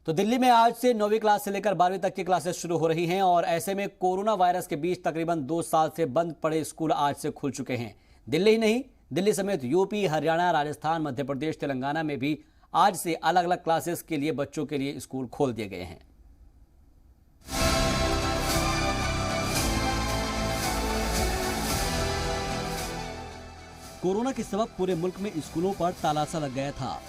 तो दिल्ली में आज से 9वीं क्लास से लेकर 12वीं तक की क्लासेस शुरू हो रही हैं और ऐसे में कोरोना वायरस के बीच तकरीबन 2 साल से बंद पड़े स्कूल आज से खुल चुके हैं। दिल्ली ही नहीं, दिल्ली समेत यूपी, हरियाणा, राजस्थान, मध्य प्रदेश, तेलंगाना में भी आज से अलग अलग क्लासेस के लिए बच्चों के लिए स्कूल खोल दिए गए हैं। कोरोना के सबब पूरे मुल्क में स्कूलों पर ताला सा लग गया था।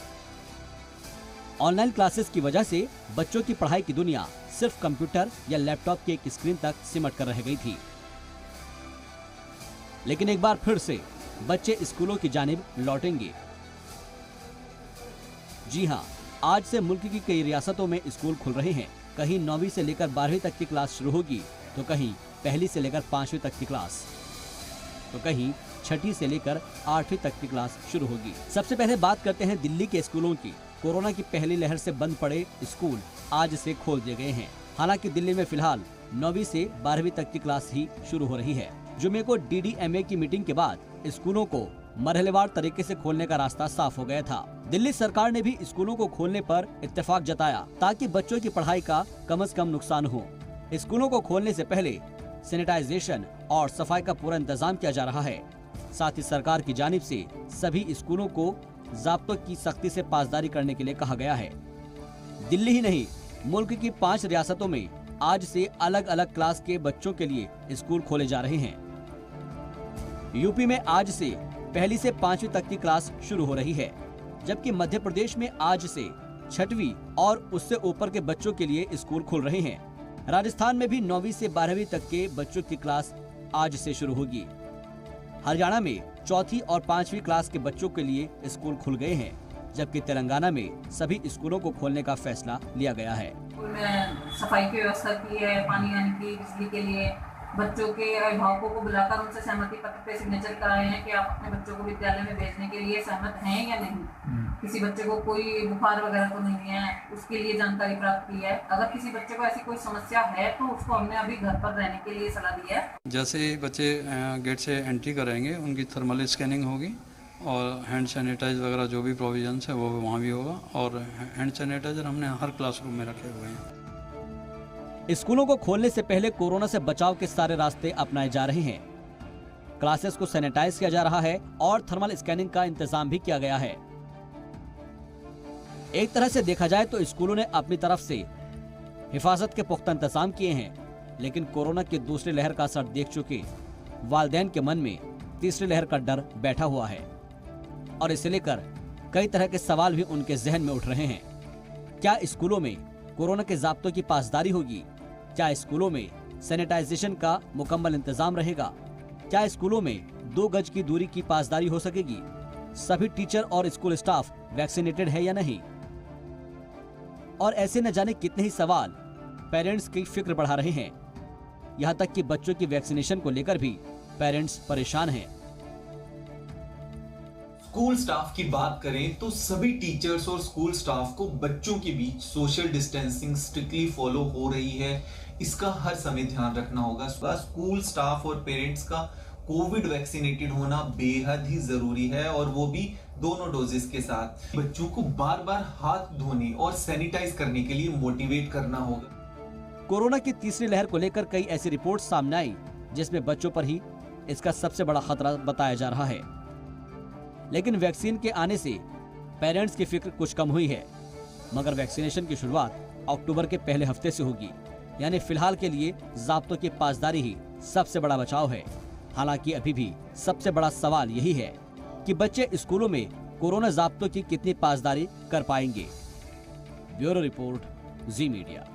ऑनलाइन क्लासेस की वजह से बच्चों की पढ़ाई की दुनिया सिर्फ कंप्यूटर या लैपटॉप की एक स्क्रीन तक सिमट कर रह गई थी। लेकिन एक बार फिर से बच्चे स्कूलों की जानिब लौटेंगे। जी हां, आज से मुल्क की कई रियासतों में स्कूल खुल रहे हैं। कहीं 9वीं से लेकर 12वीं तक की क्लास शुरू होगी, तो कहीं पहली से लेकर 5वीं तक की क्लास, तो कहीं 6ठी से लेकर 8वीं तक की क्लास शुरू होगी। सबसे पहले बात करते हैं दिल्ली के स्कूलों की। कोरोना की पहली लहर से बंद पड़े स्कूल आज से खोल दिए गए हैं। हालांकि दिल्ली में फिलहाल 9वीं से 12वीं तक की क्लास ही शुरू हो रही है। जुमे को DDMA की मीटिंग के बाद स्कूलों को मरहलेवार तरीके से खोलने का रास्ता साफ हो गया था। दिल्ली सरकार ने भी स्कूलों को खोलने पर इत्तेफाक जताया ताकि बच्चों की पढ़ाई का कम से कम नुकसान हो। स्कूलों को खोलने से पहले सैनिटाइजेशन और सफाई का पूरा इंतजाम किया जा रहा है। साथ ही सरकार की जानिब से सभी स्कूलों को ज़ाब्तों की सख्ती से पासदारी करने के लिए कहा गया है। दिल्ली ही नहीं, मुल्क की 5 रियासतों में आज से अलग अलग क्लास के बच्चों के लिए स्कूल खोले जा रहे हैं। यूपी में आज से पहली से 5वीं तक की क्लास शुरू हो रही है, जबकि मध्य प्रदेश में आज से 6वीं और उससे ऊपर के बच्चों के लिए स्कूल खुल रहे हैं। राजस्थान में भी 9वीं से 12वीं तक के बच्चों की क्लास आज से शुरू होगी। हरियाणा में 4थी और 5वीं क्लास के बच्चों के लिए स्कूल खुल गए हैं, जबकि तेलंगाना में सभी स्कूलों को खोलने का फैसला लिया गया है। स्कूल में सफाई की व्यवस्था की है, पानी आने की, बिजली के लिए बच्चों के अभिभावकों को बुलाकर उनसे सहमति पत्र पे सिग्नेचर कराए हैं कि आप अपने बच्चों को विद्यालय में भेजने के लिए सहमत हैं या नहीं। किसी बच्चे को कोई बुखार वगैरह तो नहीं है, उसके लिए जानकारी प्राप्त की है। अगर किसी बच्चे को ऐसी कोई समस्या है तो उसको हमने अभी घर पर रहने के लिए सलाह दी है। जैसे बच्चे गेट से एंट्री करेंगे, उनकी थर्मल स्कैनिंग होगी और हैंड सैनिटाइज वगैरह जो भी प्रोविजंस है वो वहाँ भी होगा। और हैंड सैनिटाइजर हमने हर क्लासरूम में रखे हुए हैं। स्कूलों को खोलने से पहले कोरोना से बचाव के सारे रास्ते अपनाए जा रहे हैं। क्लासेस को सैनिटाइज किया जा रहा है और थर्मल स्कैनिंग का इंतजाम भी किया गया है। एक तरह से देखा जाए तो स्कूलों ने अपनी तरफ से हिफाजत के पुख्ता इंतजाम किए हैं, लेकिन कोरोना की दूसरी लहर का असर देख चुके वालिदैन के मन में तीसरी लहर का डर बैठा हुआ है और इसे लेकर कई तरह के सवाल भी उनके जहन में उठ रहे हैं। क्या स्कूलों में कोरोना के ज़ाब्तों की पासदारी होगी? क्या स्कूलों में सैनिटाइजेशन का मुकम्मल इंतजाम रहेगा? क्या स्कूलों में 2 गज की दूरी की पासदारी हो सकेगी? सभी टीचर और स्कूल स्टाफ वैक्सीनेटेड है या नहीं? और ऐसे न जाने कितने ही सवाल पेरेंट्स की फिक्र बढ़ा रहे हैं। यहाँ तक कि बच्चों की वैक्सीनेशन को लेकर भी पेरेंट्स परेशान हैं। स्कूल स्टाफ की बात करें तो सभी टीचर्स और स्कूल स्टाफ को बच्चों के बीच सोशल डिस्टेंसिंग स्ट्रिक्टली फॉलो हो रही है। इसका हर समय ध्यान रखना होगा। स्कूल स्टाफ और पेरेंट्स का कोविड वैक्सीनेटेड होना बेहद ही जरूरी है और वो भी दोनों डोजेस के साथ। बच्चों को बार बार हाथ धोने और सैनिटाइज करने के लिए मोटिवेट करना होगा। कोरोना की तीसरी लहर को लेकर कई ऐसी रिपोर्ट सामने आई जिसमें बच्चों पर ही इसका सबसे बड़ा खतरा बताया जा रहा है। लेकिन वैक्सीन के आने से पेरेंट्स की फिक्र कुछ कम हुई है, मगर वैक्सीनेशन की शुरुआत अक्टूबर के पहले हफ्ते से होगी। यानी फिलहाल के लिए ज़ाब्तों की पासदारी ही सबसे बड़ा बचाव है। हालांकि अभी भी सबसे बड़ा सवाल यही है कि बच्चे स्कूलों में कोरोना ज़ाब्तों की कितनी पासदारी कर पाएंगे। ब्यूरो रिपोर्ट, जी मीडिया।